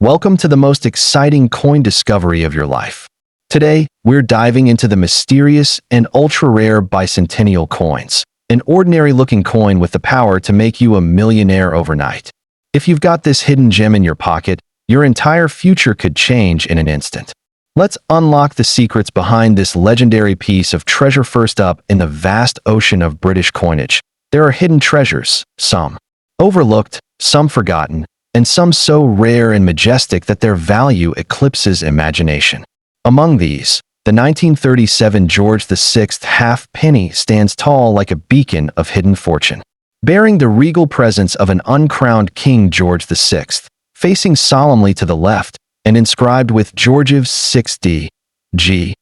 Welcome to the most exciting coin discovery of your life. Today, we're diving into the mysterious and ultra-rare bicentennial coins, an ordinary-looking coin with the power to make you a millionaire overnight. If you've got this hidden gem in your pocket, your entire future could change in an instant. Let's unlock the secrets behind this legendary piece of treasure. First up, in the vast ocean of British coinage, there are hidden treasures, some overlooked, some forgotten, and some so rare and majestic that their value eclipses imagination. Among these, the 1937 George VI half-penny stands tall like a beacon of hidden fortune. Bearing the regal presence of an uncrowned King George VI, facing solemnly to the left, and inscribed with Georgiev's 6D, G,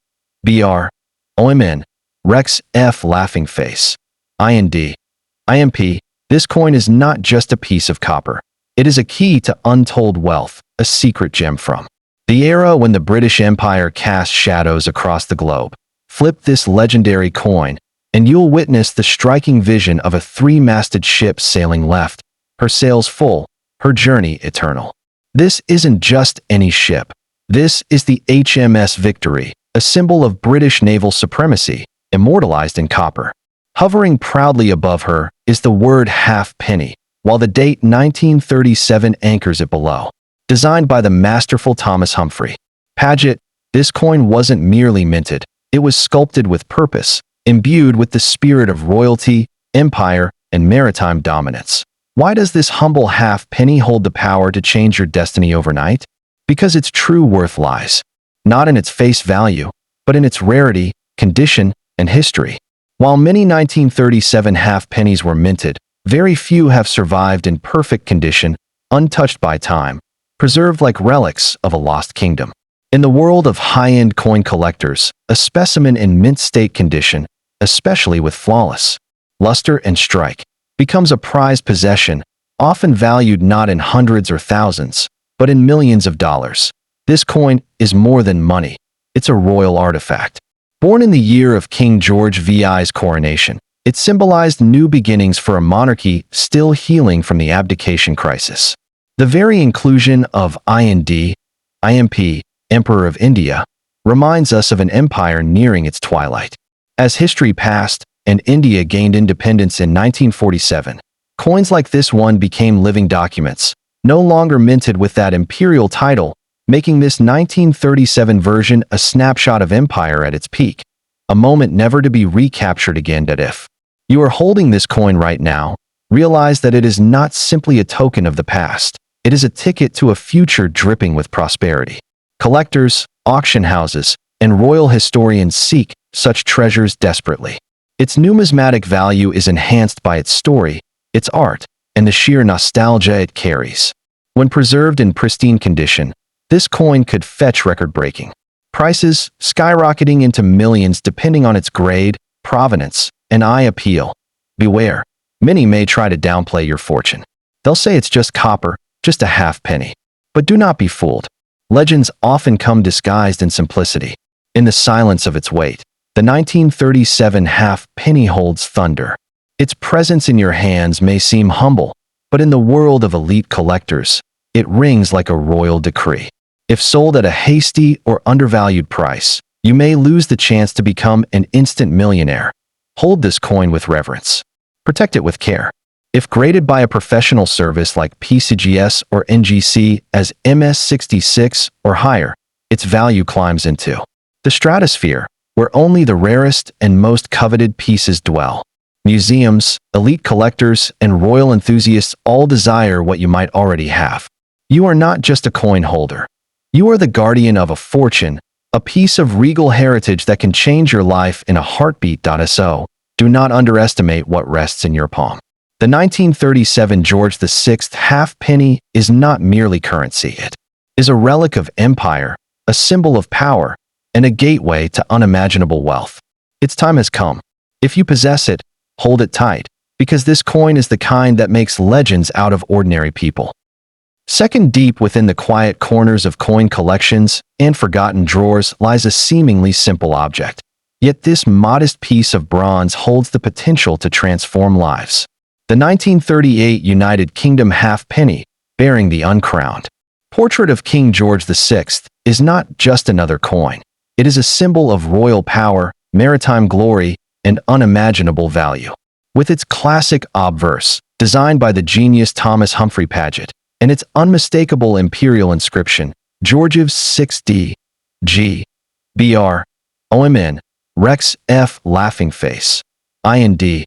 BR, OMN, Rex F laughing face, IND, IMP, this coin is not just a piece of copper. It is a key to untold wealth, a secret gem from the era when the British Empire cast shadows across the globe. Flip this legendary coin, and you'll witness the striking vision of a three-masted ship sailing left, her sails full, her journey eternal. This isn't just any ship. This is the HMS Victory, a symbol of British naval supremacy, immortalized in copper. Hovering proudly above her is the word half-penny, while the date 1937 anchors it below. Designed by the masterful Thomas Humphrey Paget, this coin wasn't merely minted, it was sculpted with purpose, imbued with the spirit of royalty, empire, and maritime dominance. Why does this humble half-penny hold the power to change your destiny overnight? Because its true worth lies not in its face value, but in its rarity, condition, and history. While many 1937 half-pennies were minted, very few have survived in perfect condition, untouched by time, preserved like relics of a lost kingdom. In the world of high-end coin collectors, a specimen in mint state condition, especially with flawless luster and strike, becomes a prized possession, often valued not in hundreds or thousands, but in millions of dollars. This coin is more than money. It's a royal artifact. Born in the year of King George VI's coronation, it symbolized new beginnings for a monarchy still healing from the abdication crisis. The very inclusion of IND, IMP, Emperor of India, reminds us of an empire nearing its twilight. As history passed and India gained independence in 1947, coins like this one became living documents, no longer minted with that imperial title, making this 1937 version a snapshot of empire at its peak, a moment never to be recaptured again. That if you are holding this coin right now, realize that it is not simply a token of the past. It is a ticket to a future dripping with prosperity. Collectors, auction houses, and royal historians seek such treasures desperately. Its numismatic value is enhanced by its story, its art, and the sheer nostalgia it carries. When preserved in pristine condition, this coin could fetch record-breaking prices, skyrocketing into millions depending on its grade, provenance, and eye appeal. Beware, many may try to downplay your fortune. They'll say it's just copper, just a half-penny. But do not be fooled. Legends often come disguised in simplicity. In the silence of its weight, the 1937 half-penny holds thunder. Its presence in your hands may seem humble, but in the world of elite collectors, it rings like a royal decree. If sold at a hasty or undervalued price, you may lose the chance to become an instant millionaire. Hold this coin with reverence. Protect it with care. If graded by a professional service like PCGS or NGC as MS66 or higher, its value climbs into the stratosphere, where only the rarest and most coveted pieces dwell. Museums, elite collectors, and royal enthusiasts all desire what you might already have. You are not just a coin holder. You are the guardian of a fortune, a piece of regal heritage that can change your life in a heartbeat. So, do not underestimate what rests in your palm. The 1937 George VI half-penny is not merely currency. It is a relic of empire, a symbol of power, and a gateway to unimaginable wealth. Its time has come. If you possess it, hold it tight, because this coin is the kind that makes legends out of ordinary people. Second, deep within the quiet corners of coin collections and forgotten drawers lies a seemingly simple object. Yet this modest piece of bronze holds the potential to transform lives. The 1938 United Kingdom half-penny, bearing the uncrowned Portrait of King George VI is not just another coin. It is a symbol of royal power, maritime glory, and unimaginable value. With its classic obverse, designed by the genius Thomas Humphrey Paget, and its unmistakable imperial inscription, George's 6D, G, BR, OMN, Rex F laughing face, IND,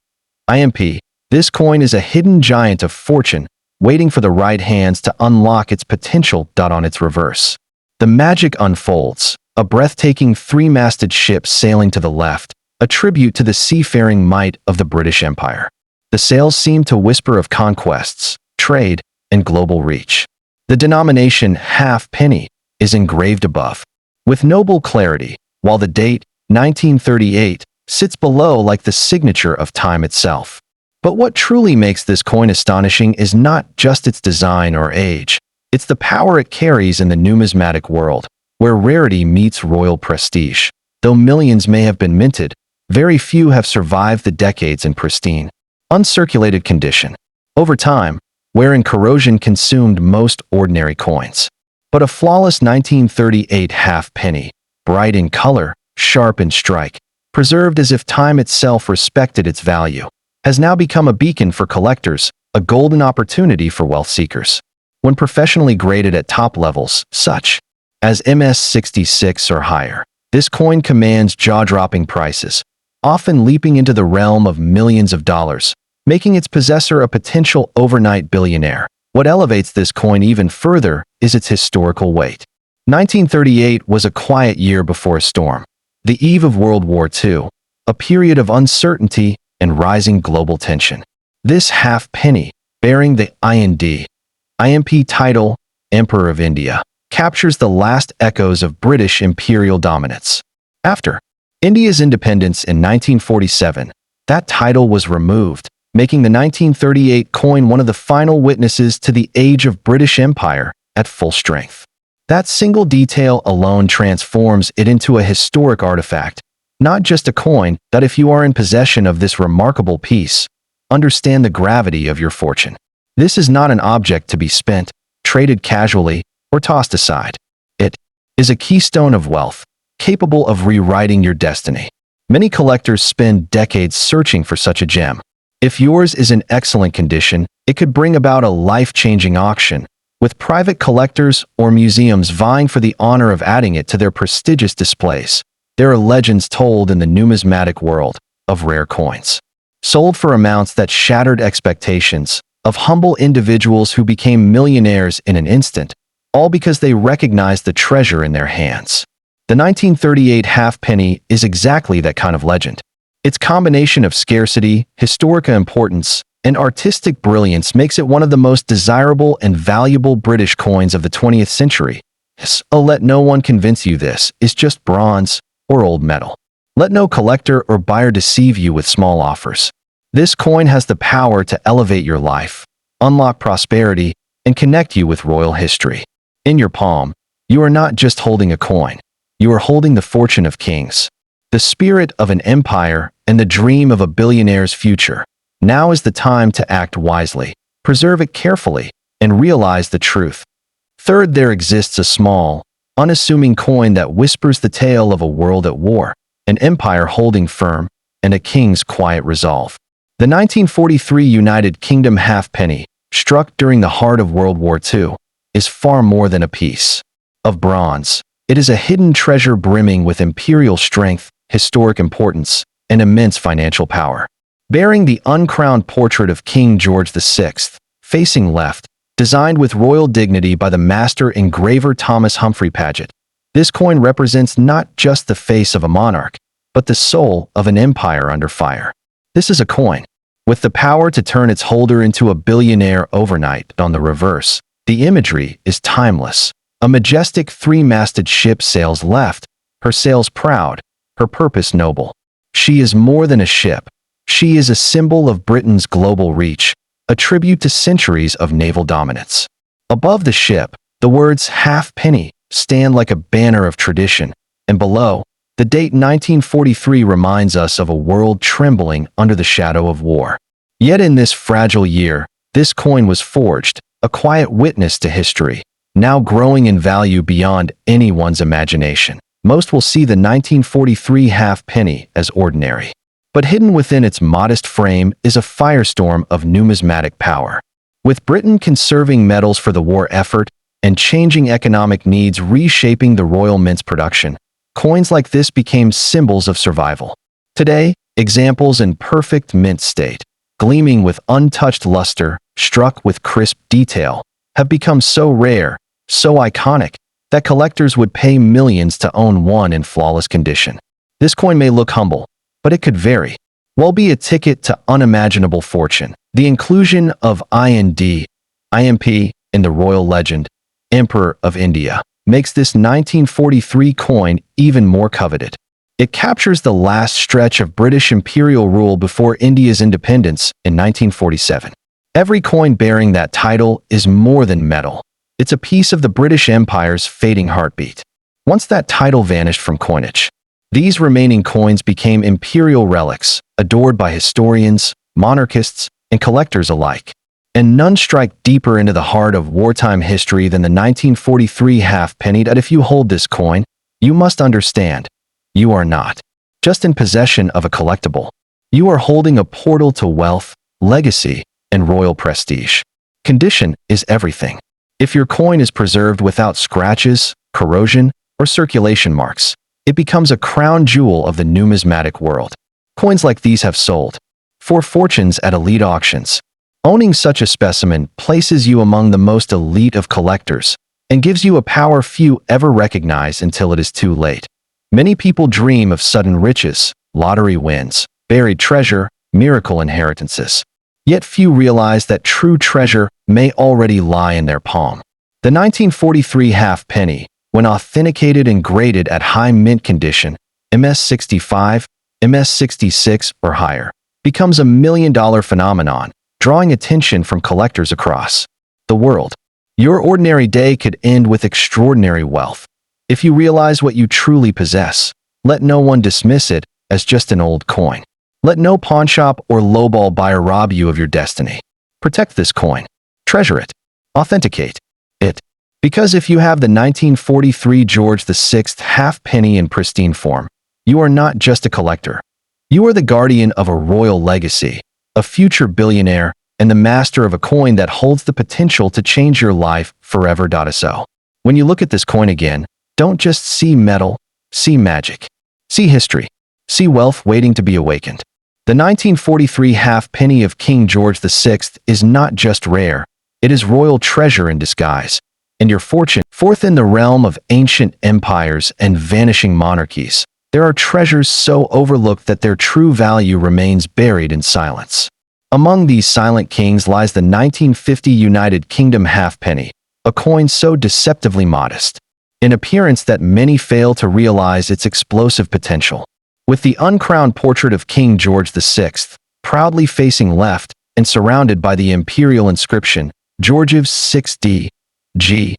IMP, this coin is a hidden giant of fortune, waiting for the right hands to unlock its potential. On its reverse, the magic unfolds, a breathtaking three-masted ship sailing to the left, a tribute to the seafaring might of the British Empire. The sails seem to whisper of conquests, trade, and global reach. The denomination halfpenny is engraved above, with noble clarity, while the date, 1938, sits below like the signature of time itself. But what truly makes this coin astonishing is not just its design or age, it's the power it carries in the numismatic world, where rarity meets royal prestige. Though millions may have been minted, very few have survived the decades in pristine, uncirculated condition. Over time, wherein corrosion consumed most ordinary coins. But a flawless 1938 halfpenny, bright in color, sharp in strike, preserved as if time itself respected its value, has now become a beacon for collectors, a golden opportunity for wealth seekers. When professionally graded at top levels, such as MS66 or higher, this coin commands jaw-dropping prices, often leaping into the realm of millions of dollars, making its possessor a potential overnight billionaire. What elevates this coin even further is its historical weight. 1938 was a quiet year before a storm, the eve of World War II, a period of uncertainty and rising global tension. This halfpenny, bearing the IMP title, Emperor of India, captures the last echoes of British imperial dominance. After India's independence in 1947, that title was removed, making the 1938 coin one of the final witnesses to the age of British Empire at full strength. That single detail alone transforms it into a historic artifact, not just a coin. That if you are in possession of this remarkable piece, understand the gravity of your fortune. This is not an object to be spent, traded casually, or tossed aside. It is a keystone of wealth, capable of rewriting your destiny. Many collectors spend decades searching for such a gem. If yours is in excellent condition, it could bring about a life-changing auction, with private collectors or museums vying for the honor of adding it to their prestigious displays. There are legends told in the numismatic world of rare coins, sold for amounts that shattered expectations, of humble individuals who became millionaires in an instant, all because they recognized the treasure in their hands. The 1938 halfpenny is exactly that kind of legend. Its combination of scarcity, historical importance, and artistic brilliance makes it one of the most desirable and valuable British coins of the 20th century. So let no one convince you this is just bronze or old metal. Let no collector or buyer deceive you with small offers. This coin has the power to elevate your life, unlock prosperity, and connect you with royal history. In your palm, you are not just holding a coin. You are holding the fortune of kings, the spirit of an empire, and the dream of a billionaire's future. Now is the time to act wisely, preserve it carefully, and realize the truth. Third, there exists a small, unassuming coin that whispers the tale of a world at war, an empire holding firm, and a king's quiet resolve. The 1943 United Kingdom halfpenny, struck during the heart of World War II, is far more than a piece of bronze. It is a hidden treasure brimming with imperial strength, historic importance, and immense financial power. Bearing the uncrowned portrait of King George VI, facing left, designed with royal dignity by the master engraver Thomas Humphrey Paget, this coin represents not just the face of a monarch, but the soul of an empire under fire. This is a coin with the power to turn its holder into a billionaire overnight. On the reverse, the imagery is timeless. A majestic three-masted ship sails left, her sails proud, her purpose noble. She is more than a ship. She is a symbol of Britain's global reach, a tribute to centuries of naval dominance. Above the ship, the words halfpenny stand like a banner of tradition, and below, the date 1943 reminds us of a world trembling under the shadow of war. Yet in this fragile year, this coin was forged, a quiet witness to history, now growing in value beyond anyone's imagination. Most will see the 1943 halfpenny as ordinary. But hidden within its modest frame is a firestorm of numismatic power. With Britain conserving metals for the war effort and changing economic needs reshaping the royal mint's production, coins like this became symbols of survival. Today, examples in perfect mint state, gleaming with untouched luster, struck with crisp detail, have become so rare, so iconic, that collectors would pay millions to own one in flawless condition. This coin may look humble, but it could very well be a ticket to unimaginable fortune. The inclusion of IMP in the royal legend, Emperor of India, makes this 1943 coin even more coveted. It captures the last stretch of British imperial rule before India's independence in 1947. Every coin bearing that title is more than metal. It's a piece of the British Empire's fading heartbeat. Once that title vanished from coinage, these remaining coins became imperial relics, adored by historians, monarchists, and collectors alike. And none strike deeper into the heart of wartime history than the 1943 halfpenny. That if you hold this coin, you must understand, you are not just in possession of a collectible. You are holding a portal to wealth, legacy, and royal prestige. Condition is everything. If your coin is preserved without scratches, corrosion, or circulation marks, it becomes a crown jewel of the numismatic world. Coins like these have sold for fortunes at elite auctions. Owning such a specimen places you among the most elite of collectors and gives you a power few ever recognize until it is too late. Many people dream of sudden riches, lottery wins, buried treasure, miracle inheritances. Yet few realize that true treasure may already lie in their palm. The 1943 halfpenny, when authenticated and graded at high mint condition, MS65, MS66 or higher, becomes a million-dollar phenomenon, drawing attention from collectors across the world. Your ordinary day could end with extraordinary wealth. If you realize what you truly possess, let no one dismiss it as just an old coin. Let no pawnshop or lowball buyer rob you of your destiny. Protect this coin. Treasure it. Authenticate it. Because if you have the 1943 George VI halfpenny in pristine form, you are not just a collector. You are the guardian of a royal legacy, a future billionaire, and the master of a coin that holds the potential to change your life forever. So, when you look at this coin again, don't just see metal, see magic. See history. See wealth waiting to be awakened. The 1943 halfpenny of King George VI is not just rare, it is royal treasure in disguise. And your fortune, forth in the realm of ancient empires and vanishing monarchies, there are treasures so overlooked that their true value remains buried in silence. Among these silent kings lies the 1950 United Kingdom halfpenny, a coin so deceptively modest in appearance that many fail to realize its explosive potential. With the uncrowned portrait of King George VI, proudly facing left and surrounded by the imperial inscription, Georgiev's 6D, G,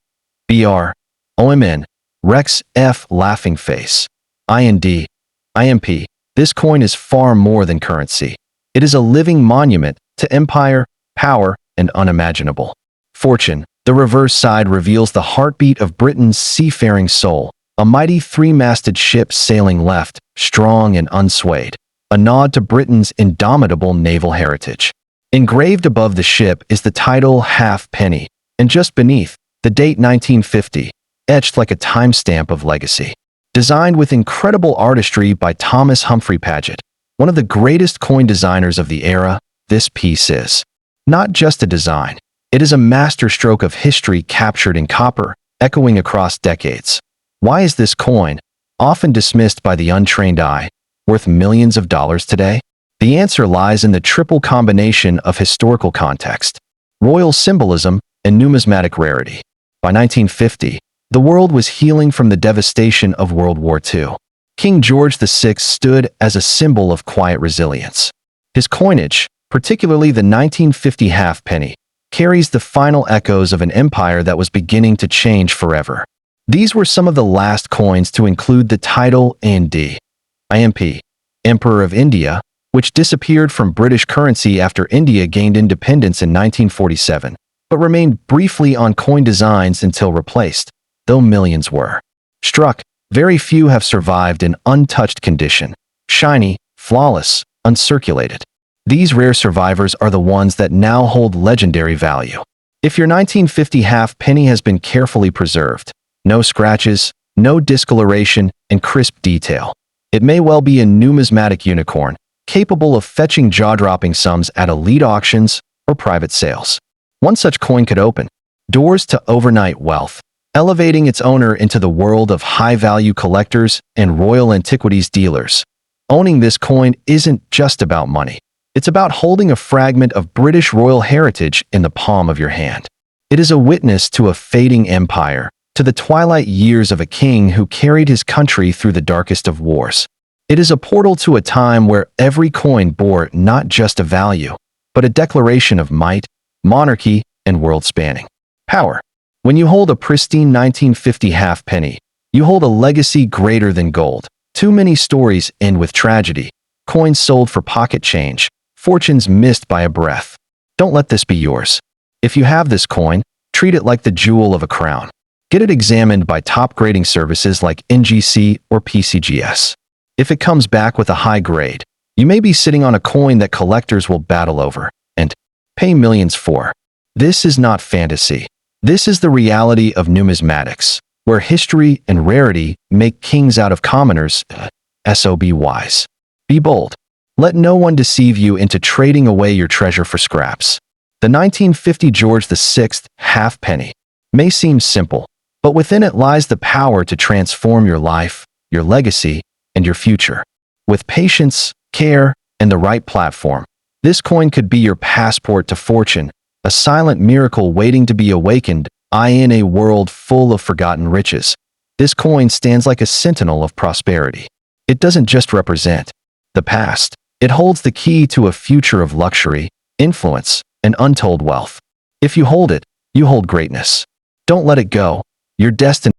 BR, OMN, Rex F laughing face, IND, IMP, this coin is far more than currency. It is a living monument to empire, power, and unimaginable fortune. The reverse side reveals the heartbeat of Britain's seafaring soul, a mighty three-masted ship sailing left, strong and unswayed, a nod to Britain's indomitable naval heritage. Engraved above the ship is the title halfpenny, and just beneath, the date 1950, etched like a timestamp of legacy. Designed with incredible artistry by Thomas Humphrey Paget, one of the greatest coin designers of the era, this piece is not just a design, it is a masterstroke of history captured in copper, echoing across decades. Why is this coin, often dismissed by the untrained eye, worth millions of dollars today? The answer lies in the triple combination of historical context, royal symbolism, and numismatic rarity. By 1950, the world was healing from the devastation of World War II. King George VI stood as a symbol of quiet resilience. His coinage, particularly the 1950 halfpenny, carries the final echoes of an empire that was beginning to change forever. These were some of the last coins to include the title ND, IMP, Emperor of India, which disappeared from British currency after India gained independence in 1947, but remained briefly on coin designs until replaced, though millions were struck. Very few have survived in untouched condition, shiny, flawless, uncirculated. These rare survivors are the ones that now hold legendary value. If your 1950 half penny has been carefully preserved, no scratches, no discoloration, and crisp detail, it may well be a numismatic unicorn, capable of fetching jaw-dropping sums at elite auctions or private sales. One such coin could open doors to overnight wealth, elevating its owner into the world of high-value collectors and royal antiquities dealers. Owning this coin isn't just about money. It's about holding a fragment of British royal heritage in the palm of your hand. It is a witness to a fading empire, to the twilight years of a king who carried his country through the darkest of wars. It is a portal to a time where every coin bore not just a value, but a declaration of might, monarchy, and world-spanning power. When you hold a pristine 1950 halfpenny, you hold a legacy greater than gold. Too many stories end with tragedy. Coins sold for pocket change, fortunes missed by a breath. Don't let this be yours. If you have this coin, treat it like the jewel of a crown. Get it examined by top grading services like NGC or PCGS. If it comes back with a high grade, you may be sitting on a coin that collectors will battle over and pay millions for. This is not fantasy. This is the reality of numismatics, where history and rarity make kings out of commoners. Be wise. Be bold. Let no one deceive you into trading away your treasure for scraps. The 1950 George VI halfpenny may seem simple, but within it lies the power to transform your life, your legacy, and your future. With patience, care, and the right platform, this coin could be your passport to fortune, a silent miracle waiting to be awakened in a world full of forgotten riches. This coin stands like a sentinel of prosperity. It doesn't just represent the past. It holds the key to a future of luxury, influence, and untold wealth. If you hold it, you hold greatness. Don't let it go. Your destiny